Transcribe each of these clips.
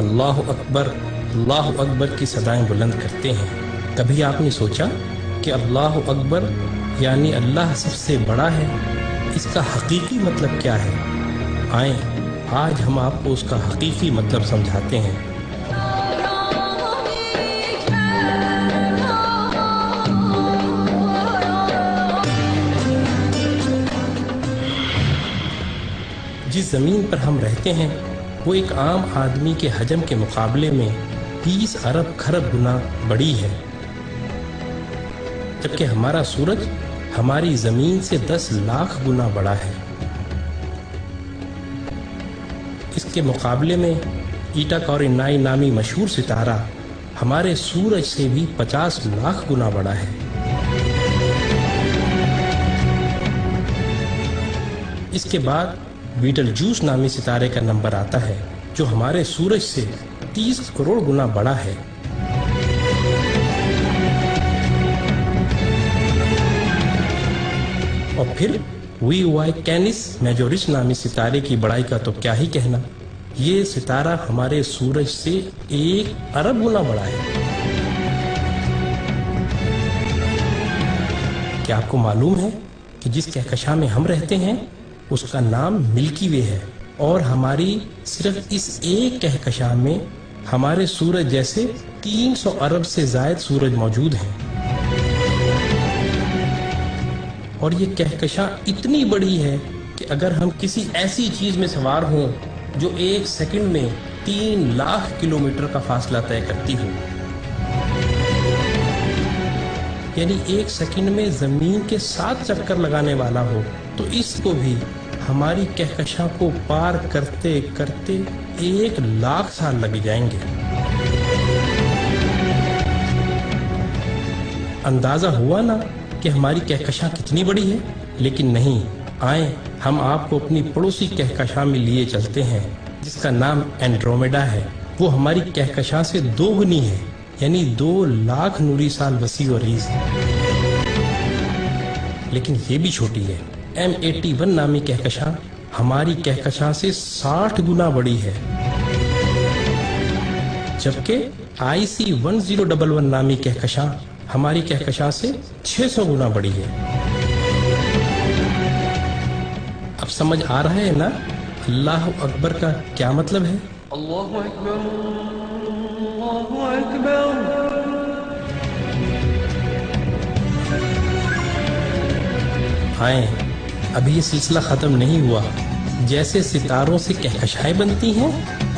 اللہ اکبر کی صدائیں بلند کرتے ہیں، کبھی آپ نے سوچا کہ اللہ اکبر یعنی اللہ سب سے بڑا ہے؟ اس کا حقیقی مطلب کیا ہے؟ آئیں آج ہم آپ کو اس کا حقیقی مطلب سمجھاتے ہیں۔ جس زمین پر ہم رہتے ہیں وہ ایک عام آدمی کے حجم کے مقابلے میں 20 ارب کھرب گنا بڑی ہے، جبکہ ہمارا سورج ہماری زمین سے 10 لاکھ گنا بڑا ہے۔ اس کے مقابلے میں ایٹا کورینائی نامی مشہور ستارہ ہمارے سورج سے بھی 50 لاکھ گنا بڑا ہے۔ اس کے بعد بیٹل جوس نامی ستارے کا نمبر آتا ہے جو ہمارے سورج سے 30 کروڑ گنا بڑا ہے۔ اور پھر وی وائی کینس میجورس نامی ستارے کی بڑائی کا تو کیا ہی کہنا، یہ ستارہ ہمارے سورج سے 1 ارب گنا بڑا ہے۔ کیا آپ کو معلوم ہے کہ جس کہکشاں میں ہم رہتے ہیں اس کا نام ملکی وے ہے، اور ہماری صرف اس ایک کہکشاں میں ہمارے سورج جیسے 300 ارب سے زائد سورج موجود ہیں۔ اور یہ کہکشاں اتنی بڑی ہے کہ اگر ہم کسی ایسی چیز میں سوار ہوں جو 1 سیکنڈ میں 3 لاکھ کلومیٹر کا فاصلہ طے کرتی ہو، یعنی 1 سیکنڈ میں زمین کے 7 چکر لگانے والا ہو، تو اس کو بھی ہماری کہکشاں کو پار کرتے کرتے 1 لاکھ سال لگ جائیں گے۔ اندازہ ہوا نا کہ ہماری کہکشاں کتنی بڑی ہے؟ لیکن نہیں، آئیں ہم آپ کو اپنی پڑوسی کہکشاں میں لیے چلتے ہیں جس کا نام اینڈرومیڈا ہے۔ وہ ہماری کہکشاں سے 2 گنی ہے، یعنی 2 لاکھ نوری سال وسیع و عریض ہے۔ لیکن یہ بھی چھوٹی ہے۔ M81 نامی کہکشاں ہماری کہکشاں سے 60 گنا بڑی ہے، جبکہ IC 1011 نامی کہکشاں ہماری کہکشاں سے 600 گنا بڑی ہے۔ اب سمجھ آ رہا ہے نا اللہ اکبر کا کیا مطلب ہے؟ اللہ اکبر، اللہ اکبر۔ آئیں، ابھی یہ سلسلہ ختم نہیں ہوا۔ جیسے ستاروں سے کہکشائیں بنتی ہیں،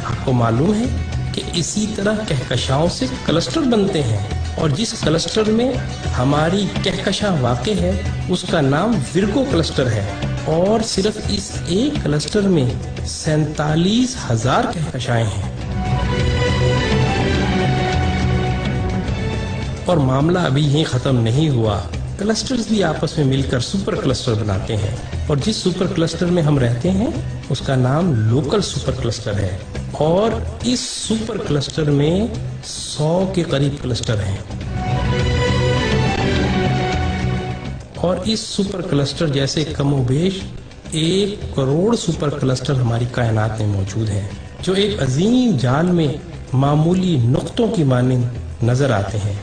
آپ کو معلوم ہے کہ اسی طرح کہکشاؤں سے کلسٹر بنتے ہیں، اور جس کلسٹر میں ہماری کہکشاں واقع ہے اس کا نام ورگو کلسٹر ہے، اور صرف اس ایک کلسٹر میں 47,000 کہکشائیں ہیں۔ اور معاملہ ابھی یہیں ختم نہیں ہوا، کلسٹرز بھی آپس میں مل کر سپر کلسٹر بناتے ہیں، اور جس سپر کلسٹر میں ہم رہتے ہیں اس کا نام لوکل سپر کلسٹر ہے، اور اس سپر کلسٹر میں 100 کے قریب کلسٹر ہیں، اور اس سپر کلسٹر جیسے کم و بیش 1 کروڑ سپر کلسٹر ہماری کائنات میں موجود ہیں، جو ایک عظیم جال میں معمولی نقطوں کی مانند نظر آتے ہیں،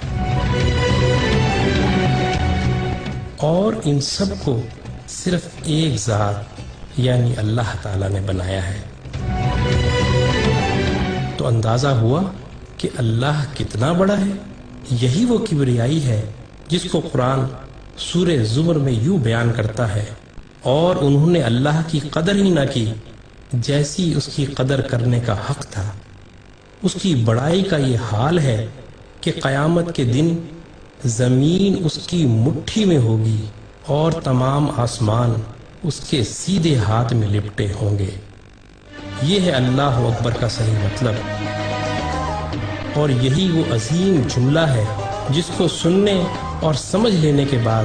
اور ان سب کو صرف ایک ذات یعنی اللہ تعالیٰ نے بنایا ہے۔ تو اندازہ ہوا کہ اللہ کتنا بڑا ہے۔ یہی وہ کبریائی ہے جس کو قرآن سورہ زمر میں یوں بیان کرتا ہے، اور انہوں نے اللہ کی قدر ہی نہ کی جیسی اس کی قدر کرنے کا حق تھا۔ اس کی بڑائی کا یہ حال ہے کہ قیامت کے دن زمین اس کی مٹھی میں ہوگی اور تمام آسمان اس کے سیدھے ہاتھ میں لپٹے ہوں گے۔ یہ ہے اللہ اکبر کا صحیح مطلب، اور یہی وہ عظیم جملہ ہے جس کو سننے اور سمجھ لینے کے بعد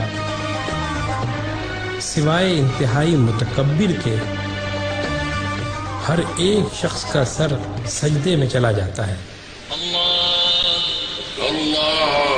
سوائے انتہائی متکبر کے ہر ایک شخص کا سر سجدے میں چلا جاتا ہے۔ اللہ اللہ